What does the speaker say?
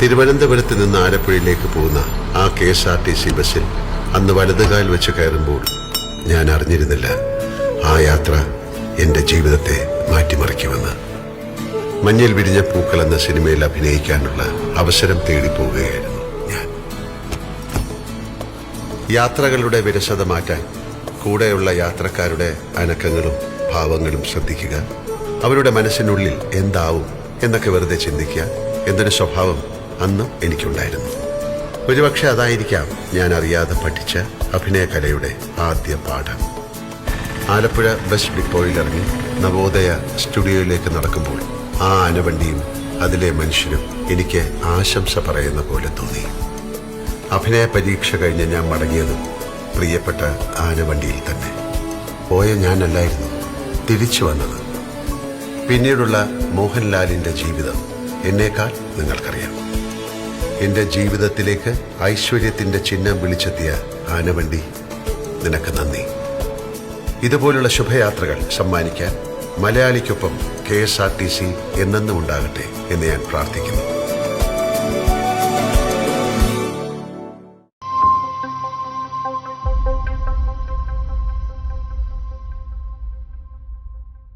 തിരുവനന്തപുരത്ത് നിന്ന് ആലപ്പുഴയിലേക്ക് പോകുന്ന ആ KSRTC ബസ്സിൽ അന്ന് വലതുകാൽ വെച്ച് കയറുമ്പോൾ ഞാൻ അറിഞ്ഞിരുന്നില്ല ആ യാത്ര എന്റെ ജീവിതത്തെ മാറ്റിമറിക്കുമെന്ന്. മഞ്ഞിൽ വിരിഞ്ഞ പൂക്കൾ എന്ന സിനിമയിൽ അഭിനയിക്കാനുള്ള അവസരം തേടി പോവുകയായിരുന്നു ഞാൻ. യാത്രകളുടെ വിരസത മാറ്റാൻ കൂടെയുള്ള യാത്രക്കാരുടെ അനക്കങ്ങളും ഭാവങ്ങളും ശ്രദ്ധിക്കുക, അവരുടെ മനസ്സിനുള്ളിൽ എന്താവും എന്നൊക്കെ വെറുതെ ചിന്തിക്കുക എന്നൊരു സ്വഭാവം അന്നും എനിക്കുണ്ടായിരുന്നു. ഒരുപക്ഷെ അതായിരിക്കാം ഞാൻ അറിയാതെ പഠിച്ച അഭിനയകലയുടെ ആദ്യ പാഠം. ആലപ്പുഴ ബസ് ഡിപ്പോയിൽ ഇറങ്ങി നവോദയ സ്റ്റുഡിയോയിലേക്ക് നടക്കുമ്പോൾ ആ ആനവണ്ടിയും അതിലെ മനുഷ്യരും എനിക്ക് ആശംസ പറയുന്ന പോലെ തോന്നി. അഭിനയ പരീക്ഷ കഴിഞ്ഞ് ഞാൻ മടങ്ങിയതും പ്രിയപ്പെട്ട ആനവണ്ടിയിൽ തന്നെ. പോയ ഞാനല്ലായിരുന്നു തിരിച്ചു വന്നത്. പിന്നീടുള്ള മോഹൻലാലിന്റെ ജീവിതം എന്നേക്കാൾ നിങ്ങൾക്കറിയാം. എന്റെ ജീവിതത്തിലേക്ക് ഐശ്വര്യത്തിന്റെ ചിഹ്നം വിളിച്ചെത്തിയ ആനവണ്ടി, നിനക്ക് നന്ദി. ഇതുപോലുള്ള ശുഭയാത്രകൾ സമ്മാനിക്കാൻ മലയാളിക്കൊപ്പം KSRTC എന്നെന്നും ഉണ്ടാകട്ടെ എന്ന് ഞാൻ പ്രാർത്ഥിക്കുന്നു.